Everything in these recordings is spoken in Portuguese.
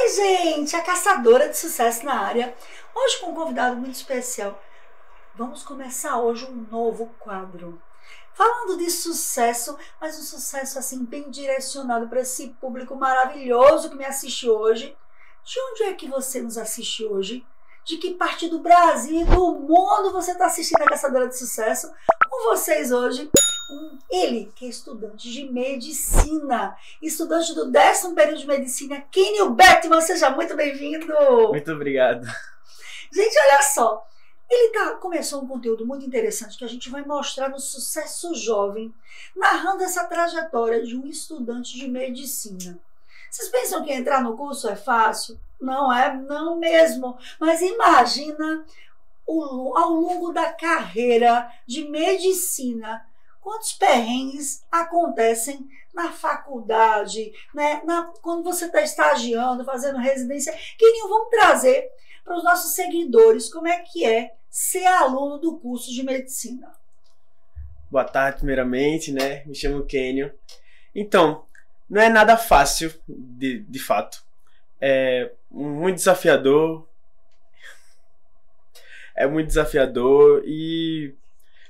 Oi, gente, a caçadora de sucesso na área. Hoje com um convidado muito especial. Vamos começar hoje um novo quadro. Falando de sucesso, mas um sucesso assim bem direcionado para esse público maravilhoso que me assiste hoje. De onde é que você nos assiste hoje? De que parte do Brasil e do mundo você está assistindo a Caçadora de Sucesso? Com vocês hoje, ele que é estudante de medicina, estudante do 10º período de medicina, Kênio Bettman, seja muito bem-vindo! Muito obrigado. Gente, olha só, começou um conteúdo muito interessante que a gente vai mostrar no Sucesso Jovem, narrando essa trajetória de um estudante de medicina. Vocês pensam que entrar no curso é fácil? Não é, não mesmo. Mas imagina ao longo da carreira de medicina, quantos perrengues acontecem na faculdade, né? Quando você está estagiando, fazendo residência. Queriam, vamos trazer para os nossos seguidores como é que é ser aluno do curso de medicina. Boa tarde, primeiramente, né? Me chamo Kênio. Então, não é nada fácil, de fato. É muito desafiador.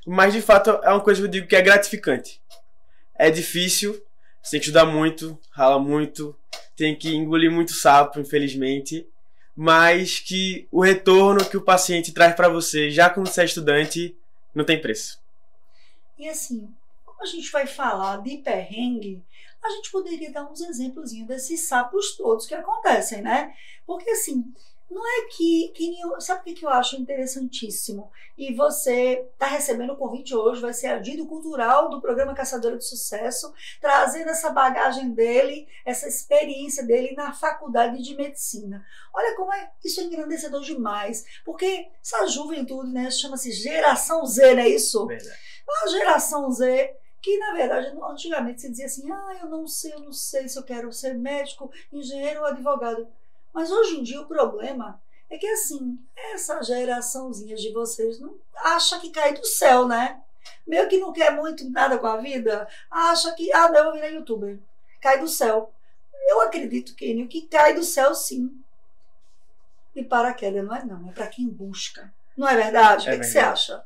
Mas de fato é uma coisa que eu digo que é gratificante. É difícil, você tem que estudar muito, rala muito, tem que engolir muito sapo, infelizmente, mas que o retorno que o paciente traz para você, já quando você é estudante, não tem preço. E assim, como a gente vai falar de perrengue, a gente poderia dar uns exemplos desses sapos todos que acontecem, né? Porque assim, não é que sabe o que eu acho interessantíssimo? E você está recebendo o convite hoje, vai ser adido cultural do programa Caçadora de Sucesso, trazendo essa bagagem dele, essa experiência dele na faculdade de medicina. Olha como isso é engrandecedor demais, porque essa juventude, né, chama-se geração Z, não é isso? Verdade. A geração Z, que na verdade antigamente se dizia assim, eu não sei se eu quero ser médico, engenheiro ou advogado. Mas hoje em dia o problema é que assim, essa geraçãozinha de vocês não acha que cai do céu, né? Meio que não quer muito nada com a vida, acha que, não, eu vou virar youtuber. Cai do céu. Eu acredito, Kênio, que cai do céu sim. E paraquedas não, é para quem busca. Não é verdade? O que você acha?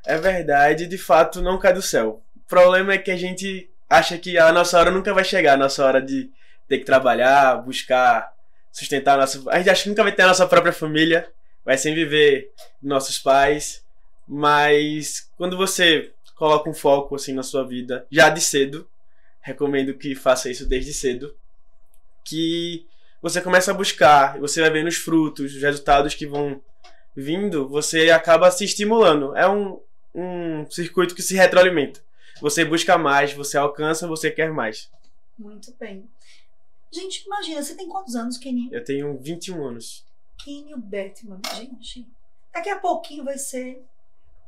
É verdade, de fato não cai do céu. O problema é que a gente acha que a nossa hora nunca vai chegar, a nossa hora de ter que trabalhar, buscar, sustentar a nossa... A gente acha que nunca vai ter a nossa própria família, vai sempre viver nossos pais, mas quando você coloca um foco assim na sua vida, já de cedo, recomendo que faça isso desde cedo, que você começa a buscar, você vai vendo os frutos, os resultados que vão vindo, você acaba se estimulando. É um circuito que se retroalimenta. Você busca mais, você alcança, você quer mais. Muito bem. Gente, imagina, você tem quantos anos, Kênio? Eu tenho 21 anos. Kênio Bettman, gente. Daqui a pouquinho vai ser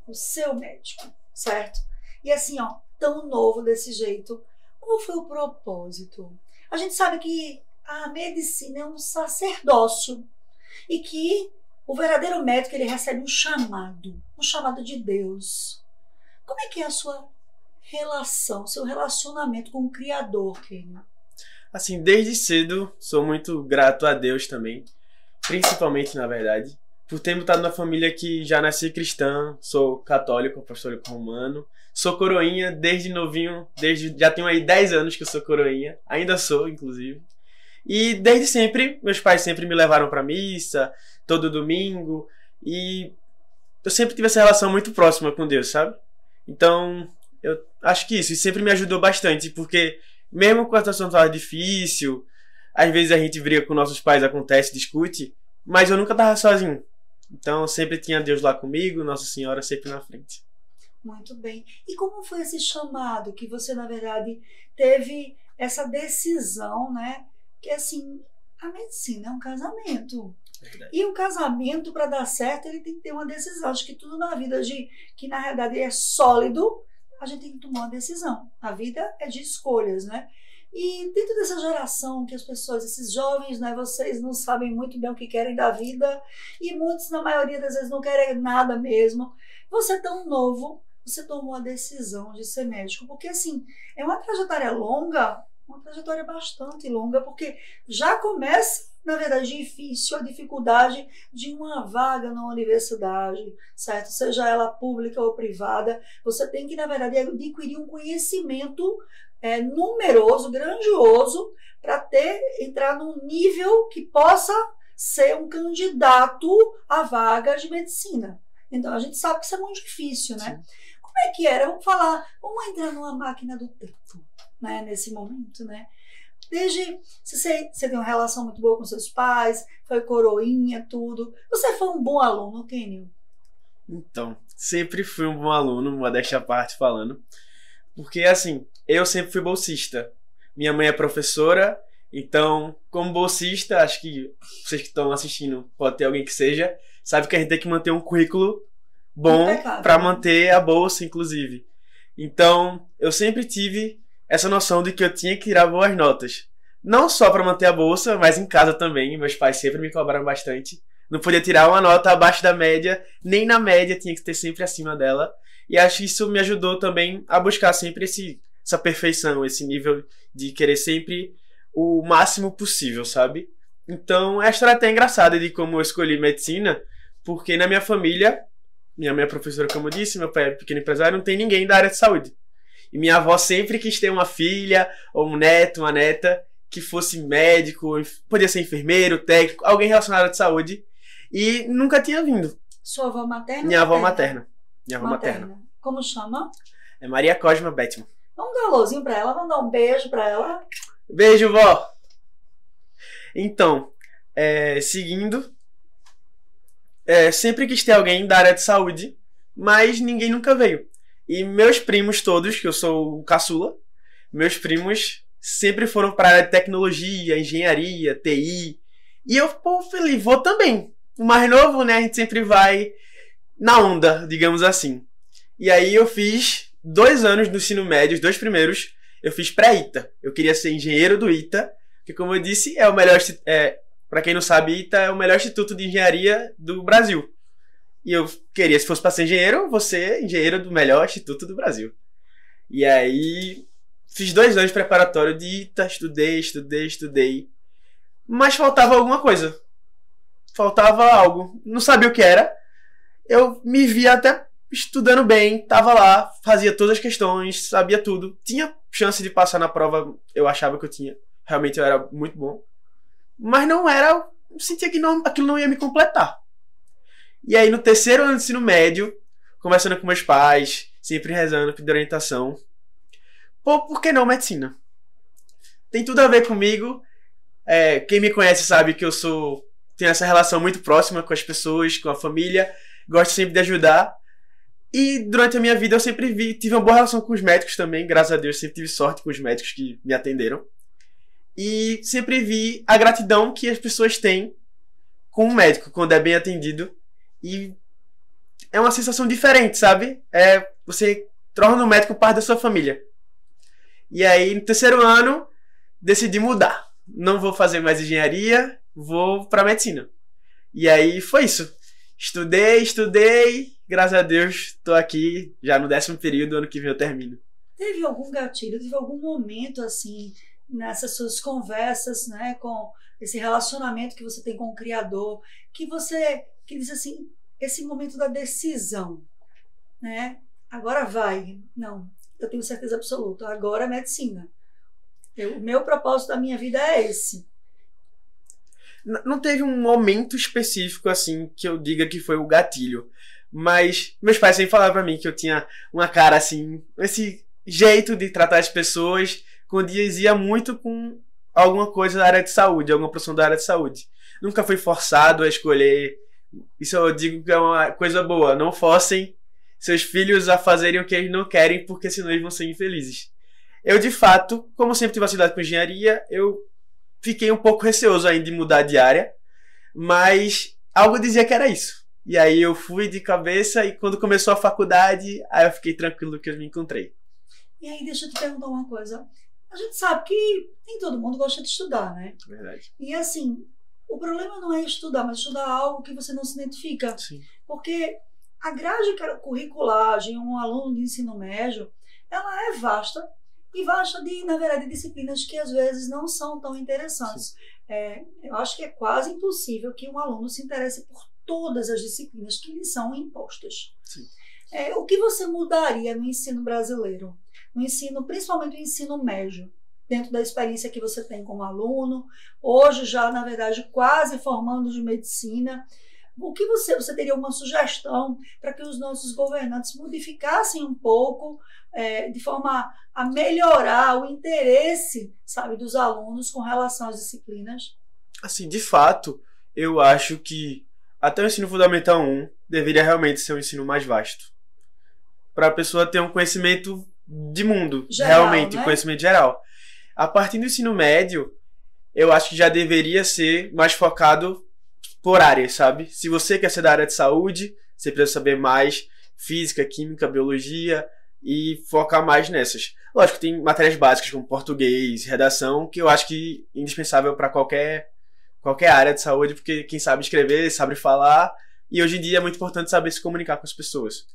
o seu médico, certo? E assim, tão novo desse jeito. Qual foi o propósito? A gente sabe que a medicina é um sacerdócio e que o verdadeiro médico, ele recebe um chamado de Deus. Como é que é a sua relação, seu relacionamento com o Criador, Kênio? Assim, desde cedo, sou muito grato a Deus também, principalmente, na verdade, por ter mudado na família que já nasci cristã, sou católico, apostólico romano, sou coroinha desde novinho, já tenho aí 10 anos que eu sou coroinha, ainda sou, inclusive. E desde sempre, meus pais sempre me levaram para missa, todo domingo, e eu sempre tive essa relação muito próxima com Deus, sabe? Então, eu acho que isso sempre me ajudou bastante, porque mesmo com a situação difícil, às vezes a gente briga com nossos pais, acontece, discute, mas eu nunca estava sozinho. Então, sempre tinha Deus lá comigo, Nossa Senhora sempre na frente. Muito bem. E como foi esse chamado que você, na verdade, teve essa decisão, né? Que assim, a medicina é um casamento. Verdade. E o casamento, para dar certo, ele tem que ter uma decisão. Acho que tudo na vida que na realidade é sólido, a gente tem que tomar uma decisão. A vida é de escolhas, né? E dentro dessa geração que as pessoas, esses jovens, né, vocês não sabem muito bem o que querem da vida e muitos, na maioria das vezes, não querem nada mesmo. Você é tão novo, você tomou a decisão de ser médico, porque assim, é uma trajetória longa, uma trajetória bastante longa, porque já começa na verdade, difícil a dificuldade de uma vaga na universidade, certo? Seja ela pública ou privada, você tem que, na verdade, adquirir um conhecimento numeroso, grandioso, para entrar num nível que possa ser um candidato à vaga de medicina. Então, a gente sabe que isso é muito difícil, né? Sim. Como é que era? Vamos entrar numa máquina do tempo, né? Nesse momento, né? Desde, você tem uma relação muito boa com seus pais, foi coroinha, tudo. Você foi um bom aluno, Kênio? Então, sempre fui um bom aluno, modéstia à parte falando. Porque, assim, eu sempre fui bolsista. Minha mãe é professora, então, como bolsista, acho que vocês que estão assistindo, pode ter alguém que seja, sabe que a gente tem que manter um currículo bom para manter a bolsa, inclusive. Então, eu sempre tive essa noção de que eu tinha que tirar boas notas. Não só para manter a bolsa, mas em casa também. Meus pais sempre me cobraram bastante. Não podia tirar uma nota abaixo da média, nem na média, tinha que ter sempre acima dela. E acho que isso me ajudou também a buscar sempre essa perfeição, esse nível de querer sempre o máximo possível, sabe? Então, a história é até engraçada de como eu escolhi medicina, porque na minha família, minha mãe é professora, como eu disse, meu pai é pequeno empresário, não tem ninguém da área de saúde. E minha avó sempre quis ter uma filha, ou um neto, uma neta, que fosse médico, podia ser enfermeiro, técnico, alguém relacionado à saúde, e nunca tinha vindo. Sua avó materna? Minha avó materna. Minha avó materna. Como chama? É Maria Cosma Bettman. Vamos dar um alôzinho pra ela, vamos dar um beijo pra ela. Beijo, vó! Então, seguindo, sempre quis ter alguém da área de saúde, mas ninguém nunca veio. E meus primos todos, que eu sou o caçula, meus primos sempre foram para a área de tecnologia, engenharia, TI. E eu, falei, vou também. O mais novo, né, a gente sempre vai na onda, digamos assim. E aí eu fiz 2 anos no ensino médio, os 2 primeiros, eu fiz pré-ITA. Eu queria ser engenheiro do ITA, que como eu disse, é o melhor, para quem não sabe, ITA é o melhor instituto de engenharia do Brasil. E eu queria, se fosse para ser engenheiro, vou ser engenheiro do melhor instituto do Brasil. E aí fiz 2 anos de preparatório de ITA, estudei. Mas faltava alguma coisa. Faltava algo. Não sabia o que era. Eu me via até estudando bem, tava lá, fazia todas as questões, sabia tudo. Tinha chance de passar na prova, eu achava que eu tinha. Realmente eu era muito bom. Mas não era, eu sentia que aquilo não ia me completar. E aí no 3º ano do ensino médio, conversando com meus pais, sempre rezando, pedindo orientação. Por que não medicina? Tem tudo a ver comigo. Quem me conhece sabe que eu tenho essa relação muito próxima com as pessoas, com a família. Gosto sempre de ajudar. E durante a minha vida eu sempre tive uma boa relação com os médicos também. Graças a Deus sempre tive sorte com os médicos que me atenderam. E sempre vi a gratidão que as pessoas têm com o médico quando é bem atendido. E é uma sensação diferente, sabe? Você torna o médico parte da sua família. E aí no 3º ano decidi mudar. Não vou fazer mais engenharia, vou para medicina. E aí foi isso. Estudei, graças a Deus estou aqui já no 10º período, ano que vem eu termino. Teve algum gatilho, teve algum momento assim, nessas suas conversas, né, com esse relacionamento que você tem com o Criador, que diz assim, esse momento da decisão, né? Agora vai. Não, eu tenho certeza absoluta, agora é medicina. O meu propósito da minha vida é esse. Não teve um momento específico assim que eu diga que foi o gatilho, mas meus pais sempre falaram pra mim que eu tinha uma cara assim, esse jeito de tratar as pessoas, condizia muito com alguma coisa da área de saúde, alguma profissão da área de saúde. Nunca fui forçado a escolher. Isso eu digo que é uma coisa boa. Não forcem seus filhos a fazerem o que eles não querem, porque senão eles vão ser infelizes. Eu, de fato, como sempre tive facilidade com engenharia, eu fiquei um pouco receoso ainda de mudar de área, mas algo dizia que era isso. E aí eu fui de cabeça e quando começou a faculdade, aí eu fiquei tranquilo que eu me encontrei. E aí deixa eu te perguntar uma coisa. A gente sabe que nem todo mundo gosta de estudar, né? Verdade. E assim, o problema não é estudar, mas estudar algo que você não se identifica. Sim. Porque a grade curricular de um aluno de ensino médio, ela é vasta e vasta de, na verdade, disciplinas que às vezes não são tão interessantes. Eu acho que é quase impossível que um aluno se interesse por todas as disciplinas que lhe são impostas. Sim. O que você mudaria no ensino brasileiro? No ensino, principalmente o ensino médio, dentro da experiência que você tem como aluno, hoje já, na verdade, quase formando de medicina. O que você teria uma sugestão para que os nossos governantes modificassem um pouco, de forma a melhorar o interesse, sabe, dos alunos com relação às disciplinas? Assim, de fato, eu acho que até o ensino fundamental 1 deveria realmente ser um ensino mais vasto, para a pessoa ter um conhecimento de mundo, geral, realmente, né? Um conhecimento geral. A partir do ensino médio, eu acho que já deveria ser mais focado por áreas, sabe? Se você quer ser da área de saúde, você precisa saber mais física, química, biologia e focar mais nessas. Lógico, tem matérias básicas como português, redação, que eu acho que é indispensável para qualquer área de saúde, porque quem sabe escrever, sabe falar, e hoje em dia é muito importante saber se comunicar com as pessoas.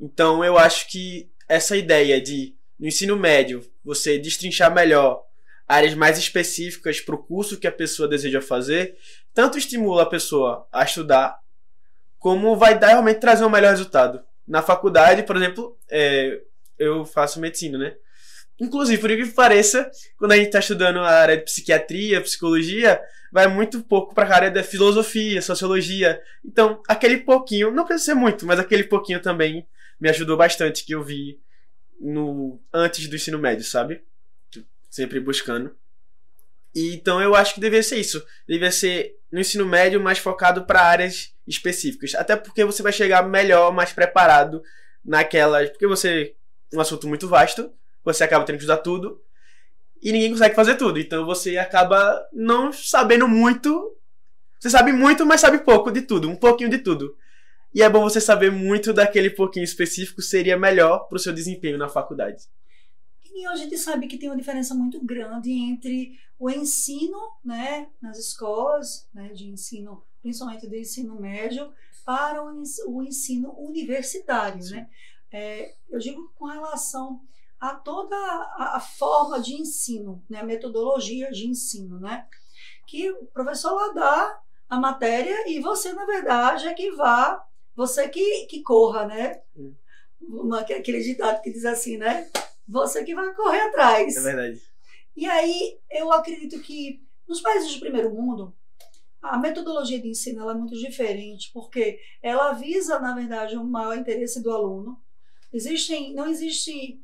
Então eu acho que essa ideia de, no ensino médio, você destrinchar melhor áreas mais específicas para o curso que a pessoa deseja fazer, tanto estimula a pessoa a estudar, como vai realmente trazer um melhor resultado. Na faculdade, por exemplo, eu faço medicina, né? Inclusive, por incrível que pareça, quando a gente está estudando a área de psiquiatria, psicologia, vai muito pouco para a área da filosofia, sociologia. Então, aquele pouquinho, não precisa ser muito, mas aquele pouquinho também me ajudou bastante, que eu vi antes do ensino médio, sabe? Sempre buscando. E então eu acho que deveria ser isso. Deveria ser no ensino médio mais focado para áreas específicas. Até porque você vai chegar melhor, mais preparado naquelas. Porque um assunto muito vasto, você acaba tendo que estudar tudo e ninguém consegue fazer tudo. Então você acaba não sabendo muito. Você sabe muito, mas sabe pouco de tudo, um pouquinho de tudo. E é bom você saber muito daquele pouquinho específico, seria melhor para o seu desempenho na faculdade. E hoje a gente sabe que tem uma diferença muito grande entre o ensino, né, nas escolas, né, de ensino, principalmente do ensino médio, para o ensino universitário, né? Eu digo com relação a toda a forma de ensino, né, a metodologia de ensino, né? Que o professor lá dá a matéria e você, na verdade, é que você que corra, né? Aquele ditado que diz assim, né? Você que vai correr atrás. É verdade. E aí, eu acredito que nos países de primeiro mundo, a metodologia de ensino ela é muito diferente, porque ela visa, na verdade, o maior interesse do aluno. Não existe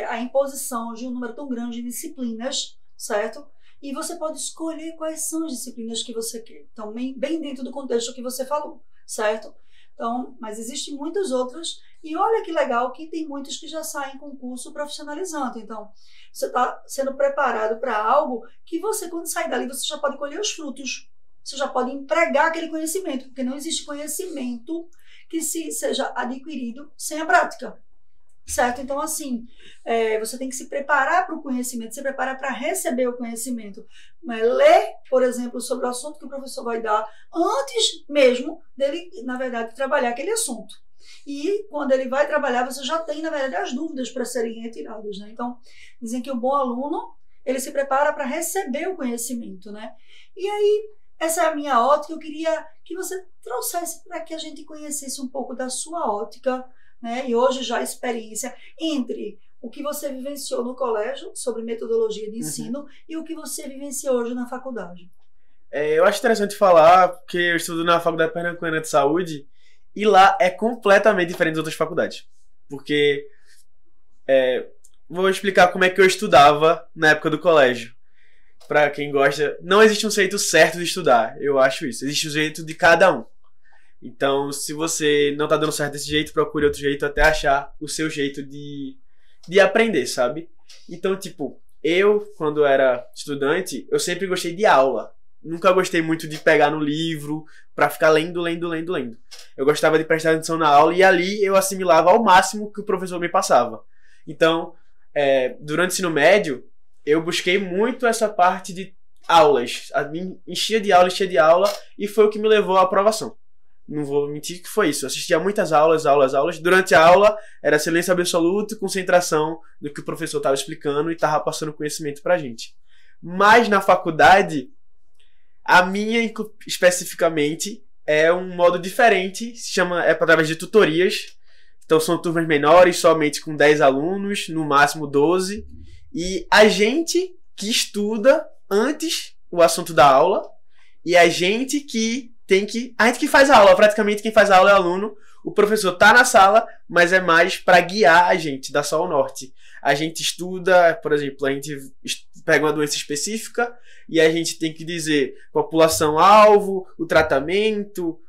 a imposição de um número tão grande de disciplinas, certo? E você pode escolher quais são as disciplinas que você quer. Então, bem dentro do contexto que você falou, certo? Então, mas existem muitas outras. E olha que legal que tem muitos que já saem com curso profissionalizante. Então, você está sendo preparado para algo que você, quando sair dali, você já pode colher os frutos. Você já pode empregar aquele conhecimento, porque não existe conhecimento que seja adquirido sem a prática. Certo? Então, assim, você tem que se preparar para o conhecimento, se preparar para receber o conhecimento. Mas ler, por exemplo, sobre o assunto que o professor vai dar, antes mesmo dele, na verdade, trabalhar aquele assunto. E quando ele vai trabalhar, você já tem, na verdade, as dúvidas para serem retiradas, né? Então, dizem que o bom aluno, ele se prepara para receber o conhecimento, né? E aí, essa é a minha ótica. Eu queria que você trouxesse para que a gente conhecesse um pouco da sua ótica, né? E hoje já a experiência entre o que você vivenciou no colégio sobre metodologia de ensino e o que você vivencia hoje na faculdade. Eu acho interessante falar, porque eu estudo na Faculdade Pernambucana de Saúde e lá é completamente diferente das outras faculdades. Porque vou explicar como é que eu estudava na época do colégio. Para quem gosta, não existe um jeito certo de estudar, eu acho isso. Existe o jeito de cada um. Então, se você não tá dando certo desse jeito, procure outro jeito até achar o seu jeito de aprender, sabe? Então, tipo, eu, quando era estudante, eu sempre gostei de aula. Nunca gostei muito de pegar no livro pra ficar lendo. Eu gostava de prestar atenção na aula e ali eu assimilava ao máximo que o professor me passava. Então, durante o ensino médio, eu busquei muito essa parte de aulas. Me enchia de aula e foi o que me levou à aprovação. não vou mentir que foi isso. Eu assistia muitas aulas. Durante a aula, era silêncio absoluto e concentração do que o professor estava explicando e estava passando conhecimento pra gente. Mas na faculdade, a minha, especificamente, é um modo diferente. É através de tutorias. Então são turmas menores, somente com 10 alunos, no máximo 12. E a gente que estuda antes o assunto da aula e a gente que faz a aula, praticamente quem faz a aula é o aluno. O professor tá na sala, mas é mais para guiar a gente, dá só o norte. A gente estuda, por exemplo, a gente pega uma doença específica e a gente tem que dizer população-alvo, o tratamento,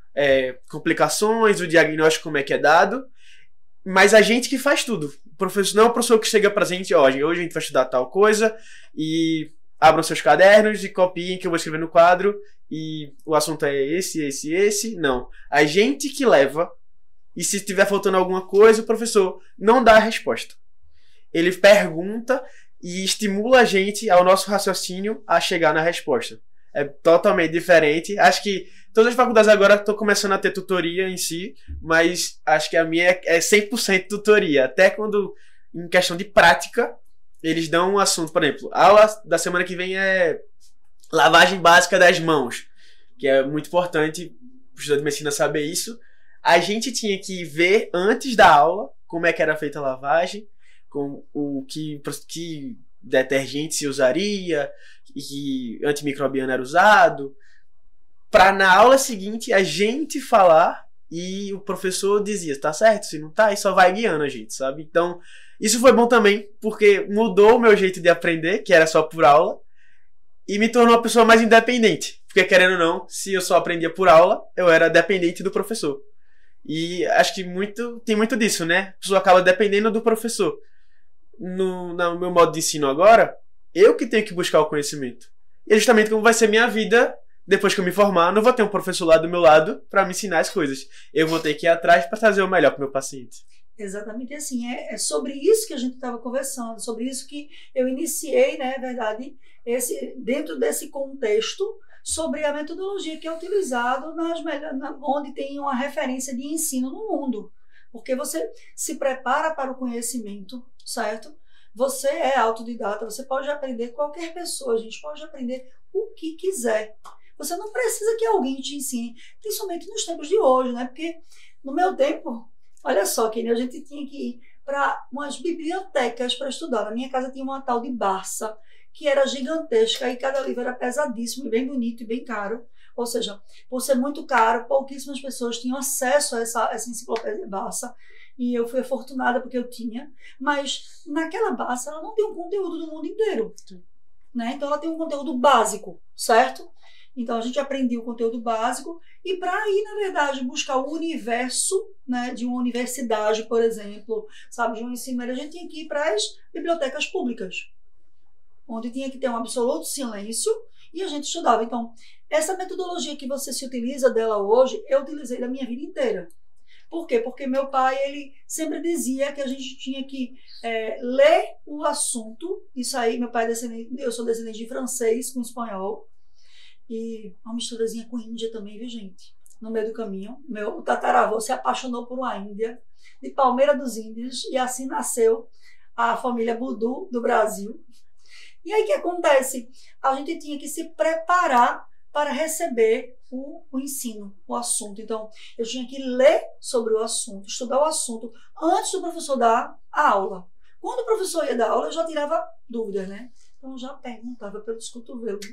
complicações, o diagnóstico como é que é dado. Mas a gente que faz tudo. O professor não é o professor que chega pra gente, hoje a gente vai estudar tal coisa e abram seus cadernos e copiem que eu vou escrever no quadro e o assunto é esse. Não. A gente que leva e se estiver faltando alguma coisa, o professor não dá a resposta. Ele pergunta e estimula a gente, ao nosso raciocínio, a chegar na resposta. É totalmente diferente. Acho que todas as faculdades agora estão começando a ter tutoria em si, mas acho que a minha é 100% tutoria. Até quando, em questão de prática, eles dão um assunto. Por exemplo, a aula da semana que vem é lavagem básica das mãos, que é muito importante o estudante de medicina saber isso. A gente tinha que ver antes da aula como é que era feita a lavagem, com o que detergente se usaria, e que antimicrobiano era usado, para na aula seguinte a gente falar e o professor dizia, tá certo, se não tá, e só vai guiando a gente, sabe? Então, isso foi bom também, porque mudou o meu jeito de aprender, que era só por aula, e me tornou uma pessoa mais independente. Porque, querendo ou não, se eu só aprendia por aula, eu era dependente do professor. E acho que tem muito disso, né? A pessoa acaba dependendo do professor. No meu modo de ensino agora, eu que tenho que buscar o conhecimento. E é justamente como vai ser minha vida depois que eu me formar. Não vou ter um professor lá do meu lado para me ensinar as coisas. Eu vou ter que ir atrás para trazer o melhor para o meu paciente. Exatamente assim. É sobre isso que a gente estava conversando, sobre isso que eu iniciei, né, verdade, dentro desse contexto, sobre a metodologia que é utilizada onde tem uma referência de ensino no mundo. Porque você se prepara para o conhecimento, certo? Você é autodidata, você pode aprender, qualquer pessoa, a gente pode aprender o que quiser. Você não precisa que alguém te ensine, principalmente nos tempos de hoje, né? Porque no meu tempo, olha só, Kenny, a gente tinha que ir para umas bibliotecas para estudar. Na minha casa tinha uma tal de Barça, que era gigantesca e cada livro era pesadíssimo, bem bonito e bem caro. Ou seja, por ser muito caro, pouquíssimas pessoas tinham acesso a essa enciclopédia Barça. E eu fui afortunada porque eu tinha. Mas naquela Barça, ela não tem um conteúdo do mundo inteiro. Né? Então, ela tem um conteúdo básico, certo? Então, a gente aprendia o conteúdo básico. E para ir, na verdade, buscar o universo, né, de uma universidade, por exemplo, sabe, de um ensino médio, a gente tinha que ir para as bibliotecas públicas, onde tinha que ter um absoluto silêncio e a gente estudava. Então, essa metodologia que você se utiliza dela hoje, eu utilizei da minha vida inteira. Por quê? Porque meu pai, ele sempre dizia que a gente tinha que ler o assunto. Isso aí, meu pai é descendente, eu sou descendente de francês com espanhol. E uma misturazinha com índia também, viu, gente? No meio do caminho. Meu tataravô se apaixonou por uma índia, de Palmeira dos Índios, e assim nasceu a família Budu do Brasil. E aí o que acontece? A gente tinha que se preparar para receber o ensino, o assunto. Então, eu tinha que ler sobre o assunto, estudar o assunto antes do professor dar a aula. Quando o professor ia dar aula, eu já tirava dúvidas, né? Então, eu já perguntava pelos cotovelos.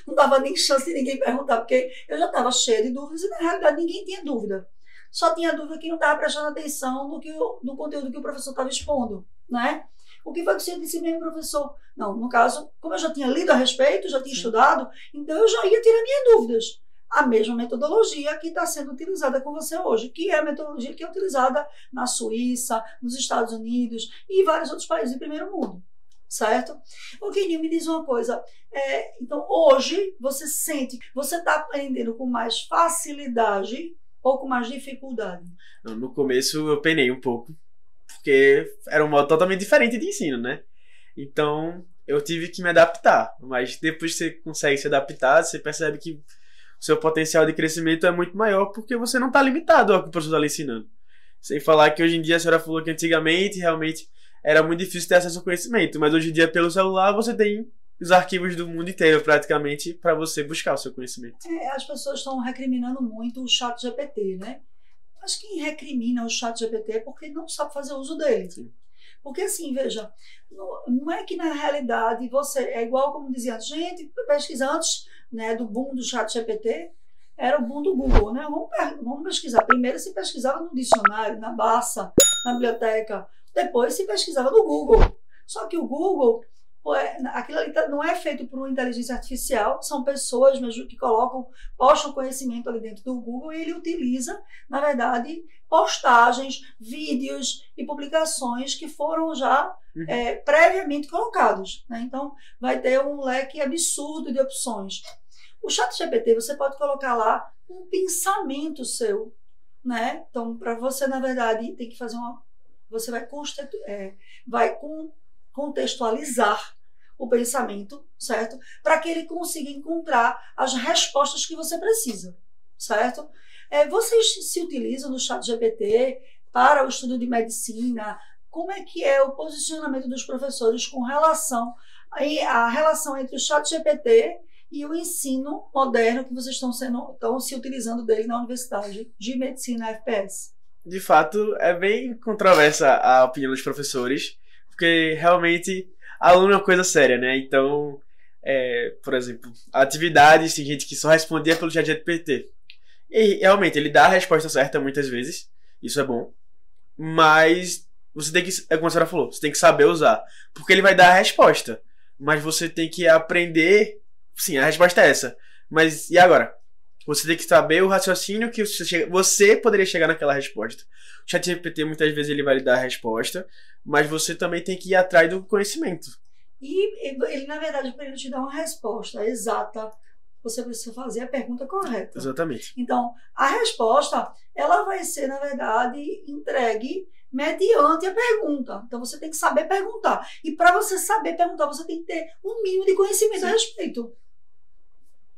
Não dava nem chance de ninguém perguntar, porque eu já estava cheia de dúvidas e, na realidade, ninguém tinha dúvida. Só tinha dúvida quem não estava prestando atenção no conteúdo que o professor estava expondo, né? O que foi que você disse mesmo, professor? Não, no caso, como eu já tinha lido a respeito, já tinha estudado, então eu já ia tirar minhas dúvidas. A mesma metodologia que está sendo utilizada com você hoje, que é a metodologia que é utilizada na Suíça, nos Estados Unidos e vários outros países do primeiro mundo, certo? O Kenny, me diz uma coisa, então hoje você sente que você está aprendendo com mais facilidade ou com mais dificuldade? No começo eu penei um pouco, porque era um modo totalmente diferente de ensino, né? Então eu tive que me adaptar, mas depois que você consegue se adaptar, você percebe que seu potencial de crescimento é muito maior porque você não está limitado ao que o professor está lhe ensinando. Sem falar que hoje em dia a senhora falou que antigamente realmente era muito difícil ter acesso ao conhecimento, mas hoje em dia pelo celular você tem os arquivos do mundo inteiro praticamente para você buscar o seu conhecimento. As pessoas estão recriminando muito o ChatGPT, né? Mas quem recrimina o ChatGPT é porque não sabe fazer uso dele. Sim. Porque assim, veja, não é que na realidade você é igual como dizia a gente, pesquisa antes, né, do boom do ChatGPT, era o boom do Google, né? Vamos pesquisar. Primeiro se pesquisava no dicionário, na Barça, na biblioteca. Depois se pesquisava no Google. Só que o Google, aquilo ali não é feito por uma inteligência artificial, são pessoas mesmo que postam conhecimento ali dentro do Google e ele utiliza, na verdade, postagens, vídeos e publicações que foram já previamente colocados, né? Então, vai ter um leque absurdo de opções. O ChatGPT, você pode colocar lá um pensamento seu, né? Então, para você, na verdade, tem que fazer você vai contextualizar o pensamento, certo? Para que ele consiga encontrar as respostas que você precisa, certo? Vocês se utilizam no ChatGPT para o estudo de medicina? Como é que é o posicionamento dos professores com relação à relação entre o ChatGPT e o ensino moderno que vocês estão se utilizando dele na Universidade de Medicina FPS? De fato, é bem controversa a opinião dos professores, porque realmente aluno é uma coisa séria, né? Então, por exemplo, atividades, tem gente que só respondia pelo ChatGPT. E realmente, ele dá a resposta certa muitas vezes, isso é bom, mas você tem que, como a senhora falou, você tem que saber usar, porque ele vai dar a resposta, mas você tem que aprender, sim, a resposta é essa, mas e agora? Você tem que saber o raciocínio que você poderia chegar naquela resposta. O ChatGPT muitas vezes ele vai lhe dar a resposta, mas você também tem que ir atrás do conhecimento. E ele, na verdade, para ele te dar uma resposta exata, você precisa fazer a pergunta correta. Exatamente. Então, a resposta, ela vai ser, na verdade, entregue mediante a pergunta. Então, você tem que saber perguntar. E para você saber perguntar, você tem que ter um mínimo de conhecimento a respeito.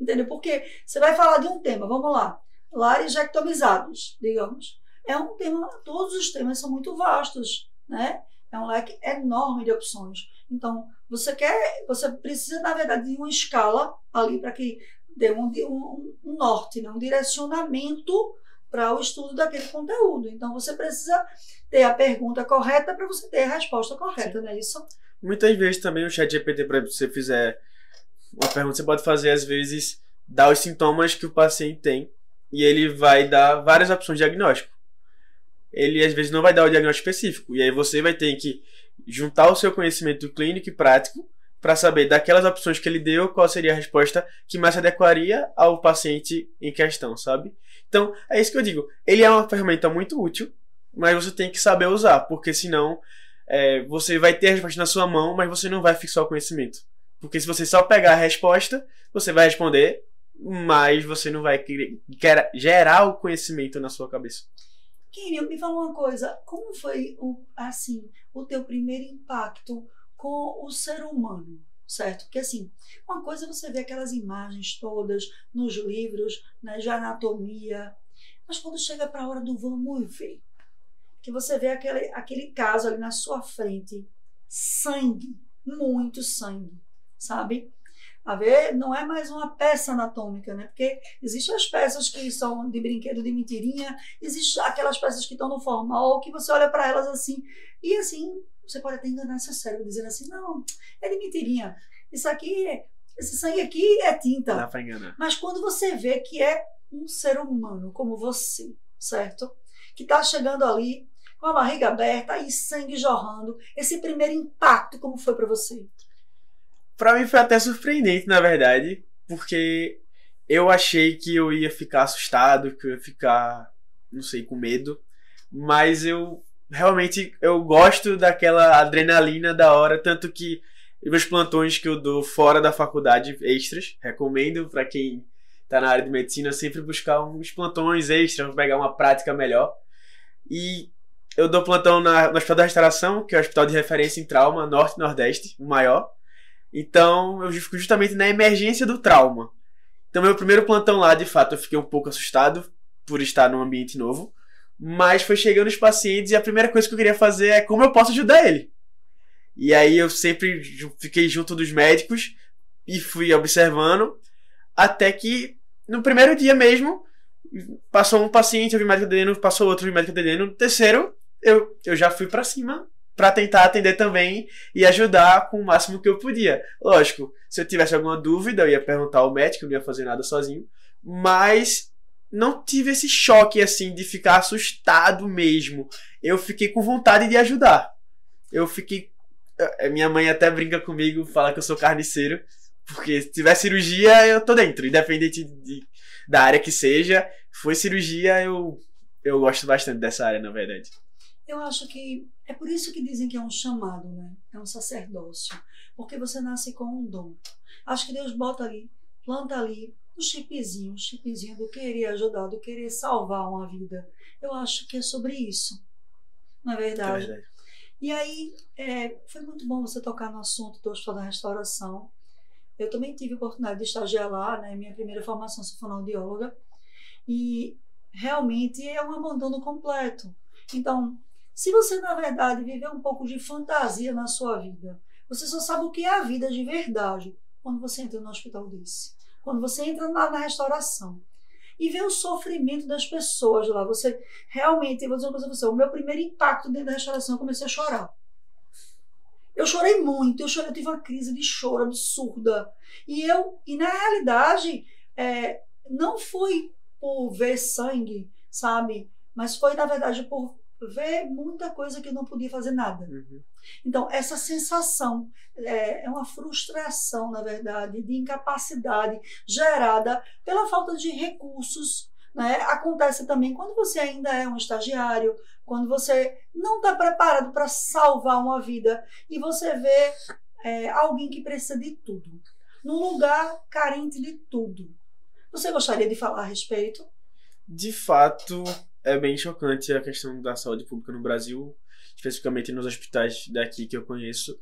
Entendeu? Porque você vai falar de um tema, vamos lá, laringectomizados, digamos. É um tema, todos os temas são muito vastos, né? É um leque enorme de opções. Então, você precisa, na verdade, de uma escala ali para que dê um norte, né? Um direcionamento para o estudo daquele conteúdo. Então, você precisa ter a pergunta correta para você ter a resposta correta, não é isso? Muitas vezes também o ChatGPT, por exemplo, se você fizer uma pergunta, você pode fazer, às vezes, dar os sintomas que o paciente tem e ele vai dar várias opções de diagnóstico. Ele, às vezes, não vai dar o diagnóstico específico. E aí você vai ter que juntar o seu conhecimento clínico e prático para saber daquelas opções que ele deu, qual seria a resposta que mais se adequaria ao paciente em questão, sabe? Então, é isso que eu digo. Ele é uma ferramenta muito útil, mas você tem que saber usar, porque senão você vai ter a resposta na sua mão, mas você não vai fixar o conhecimento. Porque se você só pegar a resposta, você vai responder, mas você não vai gerar o conhecimento na sua cabeça. Kenny, me fala uma coisa, como foi o teu primeiro impacto com o ser humano, certo? Porque assim, uma coisa é você ver aquelas imagens todas nos livros, né, de anatomia, mas quando chega para a hora do vamos ver, que você vê aquele caso ali na sua frente, sangue, muito sangue, sabe? A ver, não é mais uma peça anatômica, né? Porque existem as peças que são de brinquedo de mentirinha, existem aquelas peças que estão no formal, que você olha para elas assim, e assim, você pode até enganar seu cérebro, dizendo assim, não, é de mentirinha. Esse sangue aqui é tinta. Dá pra enganar. Mas quando você vê que é um ser humano como você, certo? Que tá chegando ali com a barriga aberta e sangue jorrando, esse primeiro impacto, como foi para você? Pra mim foi até surpreendente, na verdade, porque eu achei que eu ia ficar assustado, que eu ia ficar, não sei, com medo, mas eu gosto daquela adrenalina da hora, tanto que meus plantões que eu dou fora da faculdade, extras, recomendo para quem tá na área de medicina sempre buscar uns plantões extras para pegar uma prática melhor. E eu dou plantão no Hospital da Restauração, que é o hospital de referência em trauma, Norte e Nordeste, o maior. Então, eu fico justamente na emergência do trauma. Então, meu primeiro plantão lá, de fato, eu fiquei um pouco assustado por estar num ambiente novo. Mas foi chegando os pacientes e a primeira coisa que eu queria fazer é como eu posso ajudar ele. E aí eu sempre fiquei junto dos médicos e fui observando até que no primeiro dia mesmo passou um paciente, eu vi médico atendendo, passou outro, eu vi médico atendendo. No terceiro, eu já fui pra cima pra tentar atender também e ajudar com o máximo que eu podia. Lógico, se eu tivesse alguma dúvida, eu ia perguntar ao médico, eu não ia fazer nada sozinho. Mas não tive esse choque, assim, de ficar assustado mesmo. Eu fiquei com vontade de ajudar. Eu fiquei... Minha mãe até brinca comigo, fala que eu sou carniceiro, porque se tiver cirurgia, eu tô dentro, independente da área que seja. Foi cirurgia, eu gosto bastante dessa área, na verdade. Eu acho que é por isso que dizem que é um chamado, né? É um sacerdócio. Porque você nasce com um dom. Acho que Deus bota ali, planta ali, um chipzinho do querer ajudar, do querer salvar uma vida. Eu acho que é sobre isso, não é verdade? É verdade. E aí, foi muito bom você tocar no assunto do Hospital da Restauração. Eu também tive a oportunidade de estagiar lá, né? Minha primeira formação, sou fonoaudióloga. E realmente é um abandono completo. Então, se você, na verdade, viver um pouco de fantasia na sua vida, você só sabe o que é a vida de verdade quando você entra no hospital desse. Quando você entra lá na restauração e vê o sofrimento das pessoas lá, você realmente, eu vou dizer uma coisa pra você, o meu primeiro impacto dentro da restauração, eu comecei a chorar. Eu chorei muito, eu tive uma crise de choro absurda. E na realidade, não foi por ver sangue, sabe? Mas foi, na verdade, por ver muita coisa que eu não podia fazer nada. Uhum. Então, essa sensação é uma frustração, na verdade, de incapacidade gerada pela falta de recursos, né? Acontece também quando você ainda é um estagiário, quando você não está preparado para salvar uma vida e você vê alguém que precisa de tudo, num lugar carente de tudo. Você gostaria de falar a respeito? De fato, é bem chocante a questão da saúde pública no Brasil, especificamente nos hospitais daqui que eu conheço,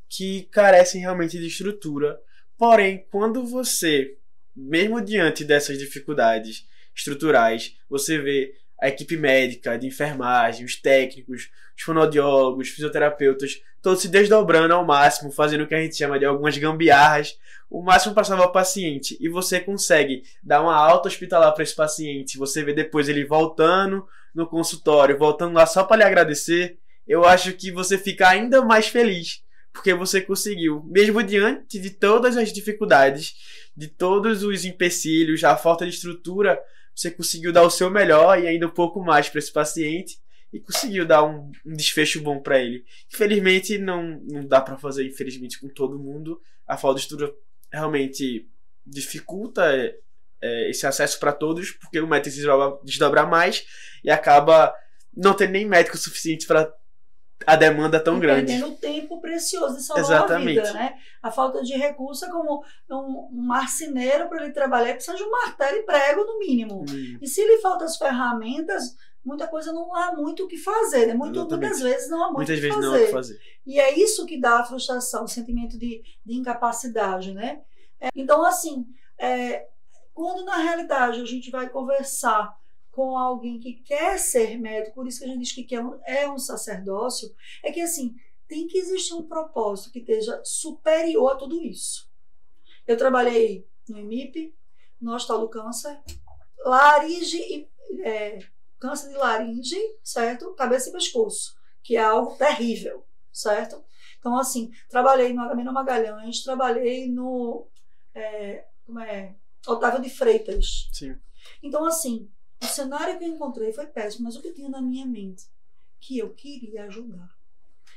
que carecem realmente de estrutura. Porém, quando você, mesmo diante dessas dificuldades estruturais, você vê a equipe médica, de enfermagem, os técnicos, os fonoaudiólogos, os fisioterapeutas, todos se desdobrando ao máximo, fazendo o que a gente chama de algumas gambiarras, o máximo para salvar o paciente, e você consegue dar uma alta hospitalar para esse paciente, você vê depois ele voltando no consultório, voltando lá só para lhe agradecer, eu acho que você fica ainda mais feliz, porque você conseguiu, mesmo diante de todas as dificuldades, de todos os empecilhos, a falta de estrutura, você conseguiu dar o seu melhor e ainda um pouco mais para esse paciente e conseguiu dar um desfecho bom para ele. Infelizmente, não dá para fazer, infelizmente, com todo mundo. A falta de estrutura realmente dificulta esse acesso para todos, porque o médico se desdobrar mais e acaba não tendo nem médico suficiente para a demanda tão grande. Perdendo tempo precioso de salvar Exatamente. a vida, né? A falta de recurso é como um marceneiro para ele trabalhar, precisa de um martelo e prego no mínimo. E se lhe faltam as ferramentas, muita coisa não há muito o que fazer, né? Muitas vezes não há muito o que fazer. E é isso que dá a frustração, o sentimento de incapacidade, né? Então, assim, quando na realidade a gente vai conversar com alguém que quer ser médico, por isso que a gente diz que é um sacerdócio, é que assim, tem que existir um propósito que esteja superior a tudo isso. Eu trabalhei no IMIP, no Hospital do Câncer, laringe câncer de laringe, certo? Cabeça e pescoço, que é algo terrível, certo? Então, assim, trabalhei no Agamenon Magalhães, trabalhei no Otávio de Freitas. Sim. Então, assim, o cenário que eu encontrei foi péssimo, mas o que eu tinha na minha mente? Que eu queria ajudar.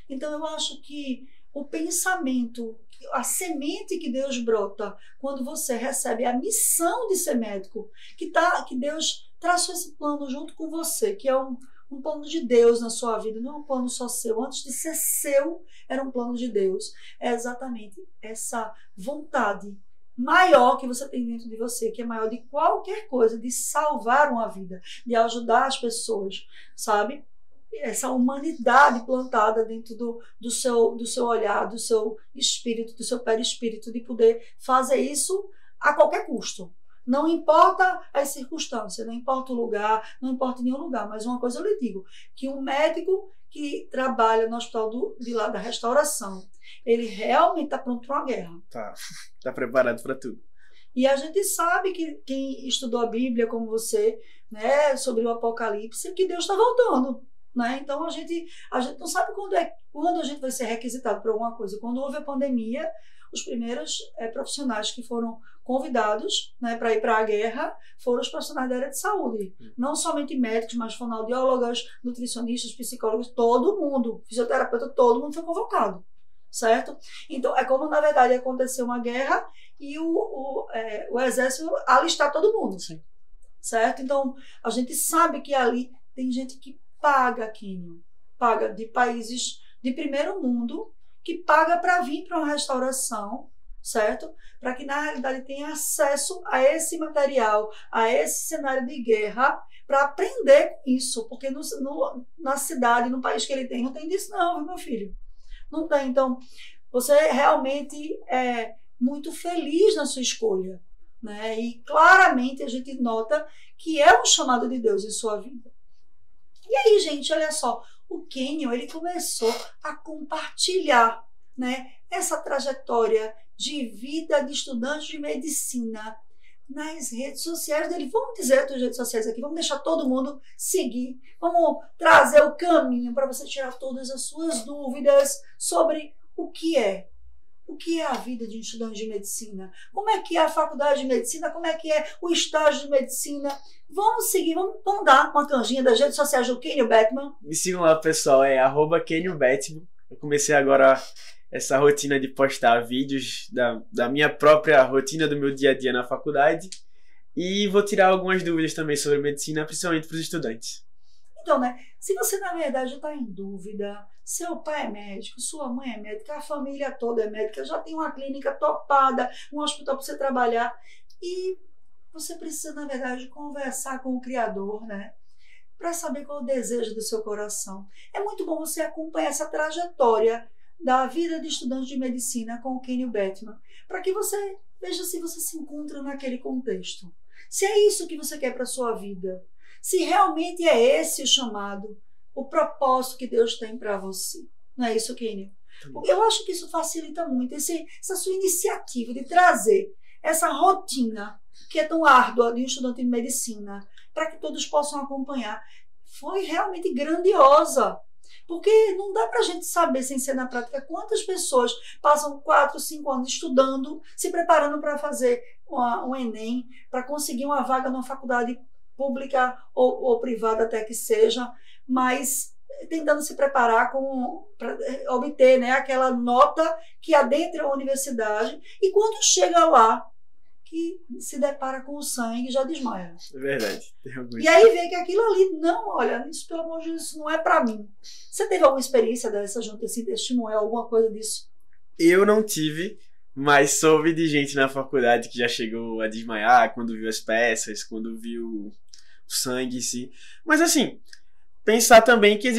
Então, eu acho que o pensamento, a semente que Deus brota quando você recebe a missão de ser médico, que Deus traçou esse plano junto com você, que é um plano de Deus na sua vida, não é um plano só seu. Antes de ser seu, era um plano de Deus. É exatamente essa vontade maior que você tem dentro de você, que é maior de qualquer coisa, de salvar uma vida, de ajudar as pessoas, sabe? Essa humanidade plantada dentro do seu olhar, do seu espírito, do seu perispírito, de poder fazer isso a qualquer custo. Não importa as circunstâncias, não importa o lugar, não importa nenhum lugar. Mas uma coisa eu lhe digo, que um médico que trabalha no hospital de lá da restauração, ele realmente está pronto para uma guerra. Tá preparado para tudo. E a gente sabe que quem estudou a Bíblia, como você, né, sobre o Apocalipse, que Deus está voltando. Né? Então a gente não sabe quando a gente vai ser requisitado por alguma coisa. Quando houve a pandemia, os primeiros profissionais que foram convidados, né, para ir para a guerra foram os profissionais da área de saúde. Não somente médicos, mas fonoaudiólogas, nutricionistas, psicólogos, todo mundo, fisioterapeuta, todo mundo foi convocado. Certo? Então, é como, na verdade, aconteceu uma guerra e o exército alistar todo mundo. Sim. Certo? Então, a gente sabe que ali tem gente que paga, Quênio, paga de países de primeiro mundo, que paga para vir para uma restauração, certo? Para que, na realidade, tenha acesso a esse material, a esse cenário de guerra, para aprender com isso. Porque na cidade, no país que ele tem, não tem disso não, meu filho. Não tem. Então, você realmente é muito feliz na sua escolha, né? E claramente a gente nota que é um chamado de Deus em sua vida. E aí, gente, olha só, o Quênio, ele começou a compartilhar, né, essa trajetória de vida de estudante de medicina nas redes sociais dele. Vamos dizer as redes sociais aqui, vamos deixar todo mundo seguir, vamos trazer o caminho para você tirar todas as suas dúvidas sobre o que é a vida de um estudante de medicina, como é que é a faculdade de medicina, como é que é o estágio de medicina. Vamos seguir, vamos dar uma canjinha das redes sociais do Quênio Bettman. Me sigam lá, pessoal, é @QuênioBettman. Eu comecei agora essa rotina de postar vídeos da minha própria rotina, do meu dia a dia na faculdade, e vou tirar algumas dúvidas também sobre medicina, principalmente para os estudantes. Então, né, se você na verdade está em dúvida, seu pai é médico, sua mãe é médica, a família toda é médica, já tem uma clínica topada, um hospital para você trabalhar, e você precisa, na verdade, conversar com o Criador, né, para saber qual é o desejo do seu coração. É muito bom você acompanhar essa trajetória da vida de estudante de medicina com o Quênio Bettman, para que você veja se você se encontra naquele contexto. Se é isso que você quer para a sua vida. Se realmente é esse o chamado, o propósito que Deus tem para você. Não é isso, Quênio? Eu acho que isso facilita muito, essa sua iniciativa de trazer essa rotina que é tão árdua de um estudante de medicina, para que todos possam acompanhar. Foi realmente grandiosa. Porque não dá para a gente saber, sem ser na prática, quantas pessoas passam 4, 5 anos estudando, se preparando para fazer um Enem, para conseguir uma vaga numa faculdade pública ou privada até que seja, mas tentando se preparar para obter, né, aquela nota que adentra a universidade, e quando chega lá, que se depara com o sangue, já desmaia. É verdade. E aí vê que aquilo ali, não, olha, isso pelo amor de Deus, isso não é para mim. Você teve alguma experiência dessa junto, assim, testemunhar alguma coisa disso? Eu não tive, mas soube de gente na faculdade que já chegou a desmaiar quando viu as peças, quando viu o sangue em si. Mas assim, pensar também que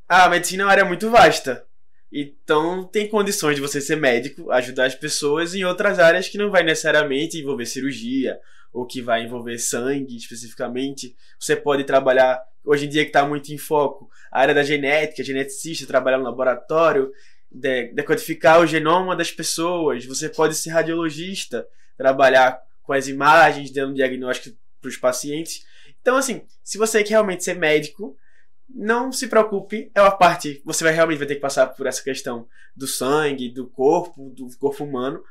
a medicina é uma área muito vasta. Então tem condições de você ser médico, ajudar as pessoas em outras áreas que não vai necessariamente envolver cirurgia ou que vai envolver sangue especificamente. Você pode trabalhar, hoje em dia que está muito em foco, a área da genética, geneticista, trabalhar no laboratório, decodificar o genoma das pessoas. Você pode ser radiologista, trabalhar com as imagens, dando diagnóstico para os pacientes. Então assim, se você quer realmente ser médico, não se preocupe, é uma parte, você realmente vai ter que passar por essa questão do sangue, do corpo humano,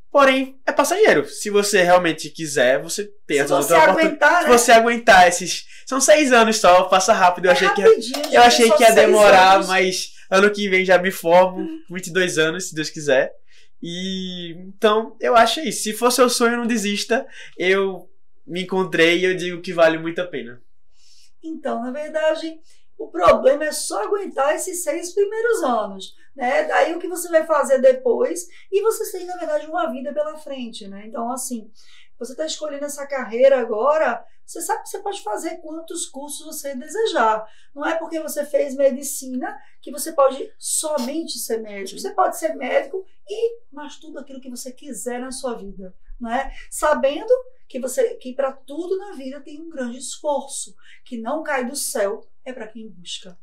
porém é passageiro. Se você realmente quiser, você tem essa outra oportunidade. Se você aguentar esses, são 6 anos só, passa rápido. Eu achei que ia demorar, mas ano que vem já me formo, 22 anos, se Deus quiser. E então eu acho isso. Se for seu sonho, não desista. Eu me encontrei e eu digo que vale muito a pena. Então, na verdade, o problema é só aguentar esses 6 primeiros anos. né? Daí o que você vai fazer depois, e você tem, na verdade, uma vida pela frente, né? Então, assim, você está escolhendo essa carreira agora, você sabe que você pode fazer quantos cursos você desejar. Não é porque você fez medicina que você pode somente ser médico. Você pode ser médico mas tudo aquilo que você quiser na sua vida, né? Sabendo que para tudo na vida tem um grande esforço, que não cai do céu, é para quem busca.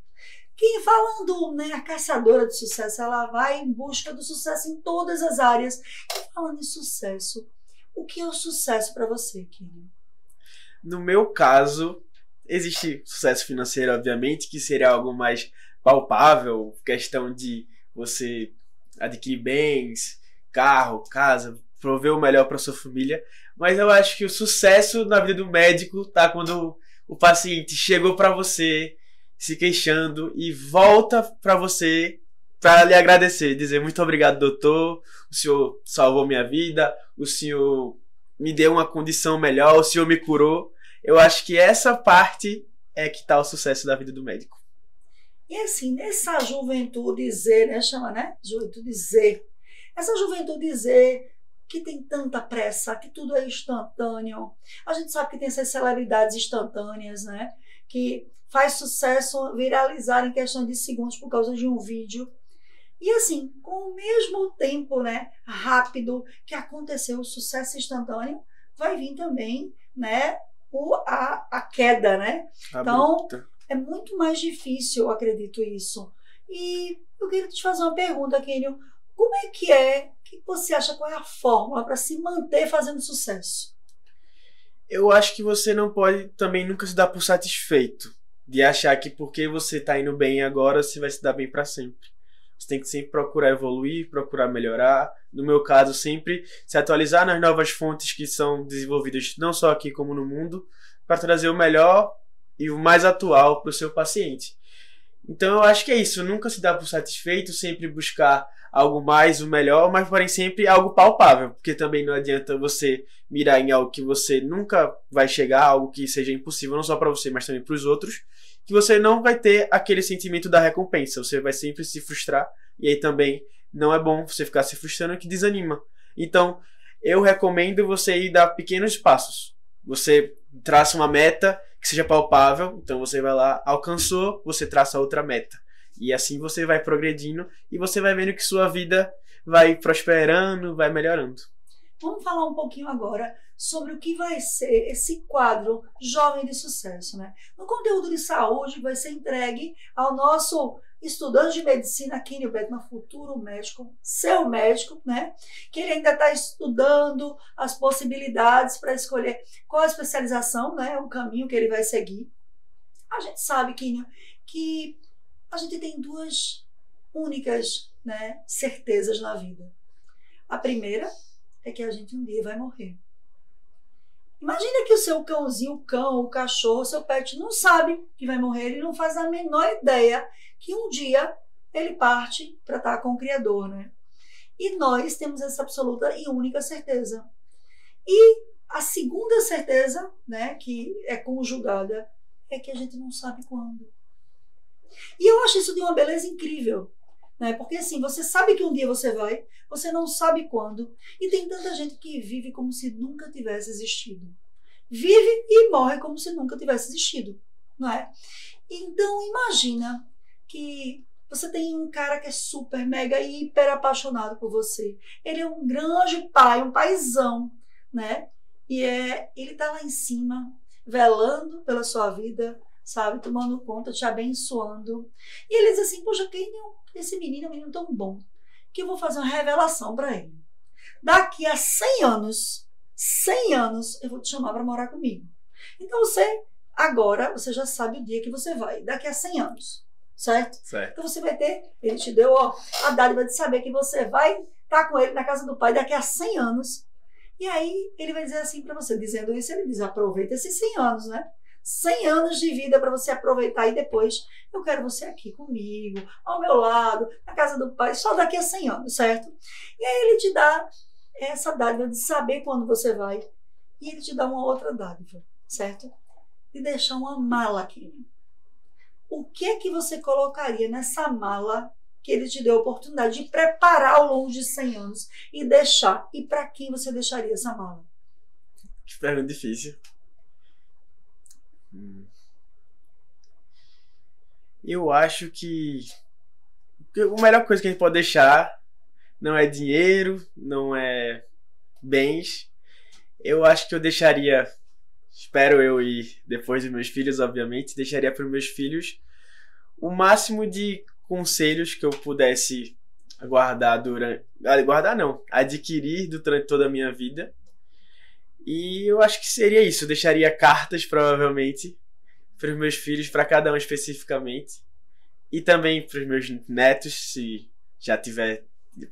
Quem falando, né, a caçadora de sucesso, ela vai em busca do sucesso em todas as áreas. E falando em sucesso, o que é o sucesso para você, Kenny? No meu caso, existe sucesso financeiro, obviamente, que seria algo mais palpável, questão de você adquirir bens, carro, casa, prover o melhor para sua família. Mas eu acho que o sucesso na vida do médico tá quando o paciente chegou para você se queixando e volta para você para lhe agradecer, dizer muito obrigado, doutor, o senhor salvou minha vida, o senhor me deu uma condição melhor, o senhor me curou. Eu acho que essa parte é que tá o sucesso da vida do médico. E assim, nessa juventude Z, né, chama, né? Juventude Z. Essa juventude Z que tem tanta pressa, que tudo é instantâneo. A gente sabe que tem essas celebridades instantâneas, né? Que faz sucesso viralizar em questão de segundos por causa de um vídeo. E assim, com o mesmo tempo, né, rápido que aconteceu o sucesso instantâneo, vai vir também, né, a queda, né? Então, é muito mais difícil, eu acredito isso. E eu queria te fazer uma pergunta, Kenny. Como é que você acha, qual é a fórmula para se manter fazendo sucesso? Eu acho que você não pode também nunca se dar por satisfeito, de achar que porque você está indo bem agora, você vai se dar bem para sempre. Você tem que sempre procurar evoluir, procurar melhorar. No meu caso, sempre se atualizar nas novas fontes que são desenvolvidas não só aqui como no mundo, para trazer o melhor e o mais atual para o seu paciente. Então eu acho que é isso, nunca se dar por satisfeito, sempre buscar algo mais, o melhor, mas porém sempre algo palpável, porque também não adianta você mirar em algo que você nunca vai chegar, algo que seja impossível, não só para você, mas também para os outros, que você não vai ter aquele sentimento da recompensa, você vai sempre se frustrar, e aí também não é bom você ficar se frustrando, que desanima. Então, eu recomendo você ir dar pequenos passos. Você traça uma meta que seja palpável, então você vai lá, alcançou, você traça outra meta. E assim você vai progredindo e você vai vendo que sua vida vai prosperando, vai melhorando. Vamos falar um pouquinho agora sobre o que vai ser esse quadro Jovem de Sucesso, né? No conteúdo de saúde vai ser entregue ao nosso estudante de medicina, Kenny Bettman, futuro médico, seu médico, né? Que ele ainda está estudando as possibilidades para escolher qual a especialização, né? O caminho que ele vai seguir. A gente sabe, Kenny, que a gente tem duas únicas, né, certezas na vida. A primeira é que a gente um dia vai morrer. Imagina que o seu cãozinho, o cão, o cachorro, o seu pet não sabe que vai morrer, ele não faz a menor ideia que um dia ele parte para estar com o Criador, né? E nós temos essa absoluta e única certeza. E a segunda certeza, né, que é conjugada, é que a gente não sabe quando. E eu acho isso de uma beleza incrível, né? Porque assim, você sabe que um dia você vai, você não sabe quando, e tem tanta gente que vive como se nunca tivesse existido. Vive e morre como se nunca tivesse existido, não é? Então imagina que você tem um cara que é super, mega, hiper apaixonado por você. Ele é um grande pai, um paizão, né? E ele tá lá em cima, velando pela sua vida, sabe, tomando conta, te abençoando. E ele diz assim, poxa, esse menino é um menino tão bom, que eu vou fazer uma revelação para ele. Daqui a 100 anos, eu vou te chamar para morar comigo. Então agora, você já sabe o dia que você vai, daqui a 100 anos, certo? Então você vai ter, ele te deu a dádiva de saber que você vai estar com ele na casa do pai daqui a 100 anos. E aí ele vai dizer assim para você, dizendo isso, ele diz, aproveita esses 100 anos, né? 100 anos de vida para você aproveitar e depois eu quero você aqui comigo, ao meu lado, na casa do pai, só daqui a 100 anos, certo? E aí ele te dá essa dádiva de saber quando você vai e ele te dá uma outra dádiva, certo? De deixar uma mala aqui. O que é que você colocaria nessa mala que ele te deu a oportunidade de preparar ao longo de 100 anos e deixar. E para quem você deixaria essa mala? Que pergunta difícil. Eu acho que a melhor coisa que a gente pode deixar não é dinheiro, não é bens. Eu acho que eu deixaria, espero eu e depois dos meus filhos, obviamente, deixaria para os meus filhos o máximo de conselhos que eu pudesse adquirir durante toda a minha vida. E eu acho que seria isso. Eu deixaria cartas, provavelmente, para os meus filhos, para cada um especificamente. E também para os meus netos, se já tiver,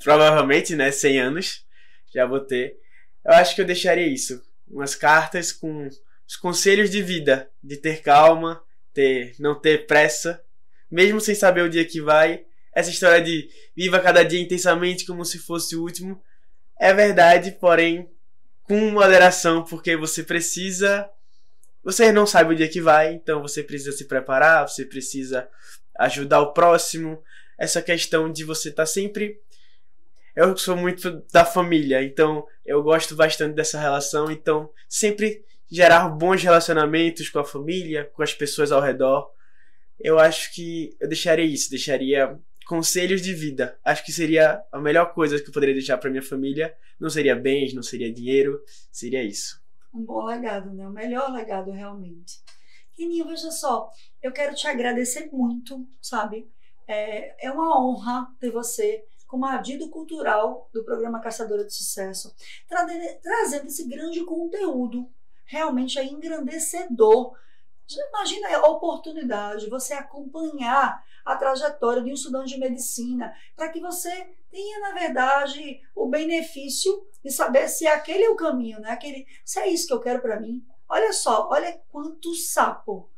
provavelmente, né, 100 anos, já vou ter. Eu acho que eu deixaria isso. Umas cartas com os conselhos de vida, de ter calma, não ter pressa, mesmo sem saber o dia que vai. Essa história de viva cada dia intensamente como se fosse o último é verdade, porém com moderação, porque você não sabe o dia que vai, então você precisa se preparar, você precisa ajudar o próximo. Essa questão de você estar sempre... Eu sou muito da família, então eu gosto bastante dessa relação, então sempre gerar bons relacionamentos com a família, com as pessoas ao redor. Eu acho que eu deixaria isso, deixaria conselhos de vida. Acho que seria a melhor coisa que eu poderia deixar para minha família. Não seria bens, não seria dinheiro, seria isso. Um bom legado, né? O melhor legado, realmente. Quininho, veja só, eu quero te agradecer muito, sabe? É uma honra ter você como adido cultural do programa Caçadora de Sucesso, trazendo esse grande conteúdo, realmente engrandecedor. Imagina a oportunidade de você acompanhar a trajetória de um estudante de medicina, para que você tenha, na verdade, o benefício de saber se aquele é o caminho, né? Se é isso que eu quero para mim. Olha só, olha quanto sapo.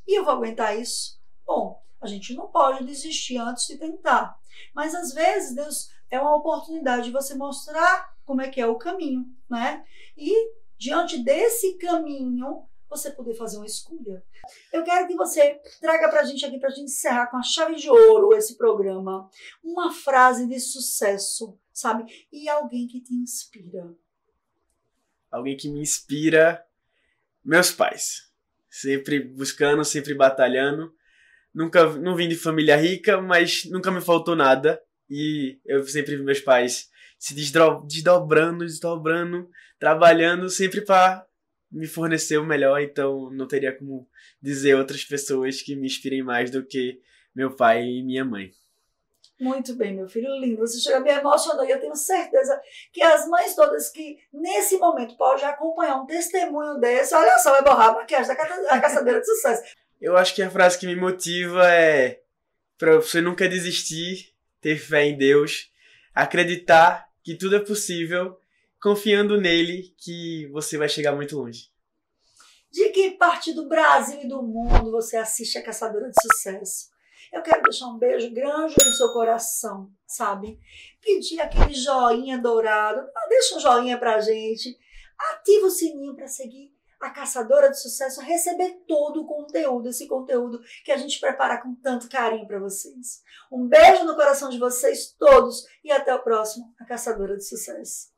E eu vou aguentar isso? Bom, a gente não pode desistir antes de tentar. Mas, às vezes, Deus é uma oportunidade de você mostrar como é que é o caminho, né? E, diante desse caminho, você poder fazer uma escolha. Eu quero que você traga pra gente aqui, pra gente encerrar com a chave de ouro esse programa, uma frase de sucesso, sabe? E alguém que te inspira. Alguém que me inspira, meus pais. Sempre buscando, sempre batalhando. Não vim de família rica, mas nunca me faltou nada. E eu sempre vi meus pais se desdobrando, trabalhando sempre para me fornecer o melhor. Então não teria como dizer outras pessoas que me inspirem mais do que meu pai e minha mãe. Muito bem, meu filho lindo. Você chega me emocionou e eu tenho certeza que as mães todas que nesse momento podem acompanhar um testemunho desse, olha só, vai borrar a maquiagem da Caçadora de Sucesso. Eu acho que a frase que me motiva é para você nunca desistir, ter fé em Deus, acreditar que tudo é possível, confiando nele que você vai chegar muito longe. De que parte do Brasil e do mundo você assiste a Caçadora de Sucesso? Eu quero deixar um beijo grande no seu coração, sabe? Pedir aquele joinha dourado. Deixa um joinha pra gente. Ativa o sininho para seguir a Caçadora de Sucesso, receber todo o conteúdo, esse conteúdo que a gente prepara com tanto carinho para vocês. Um beijo no coração de vocês todos e até o próximo, a Caçadora de Sucesso.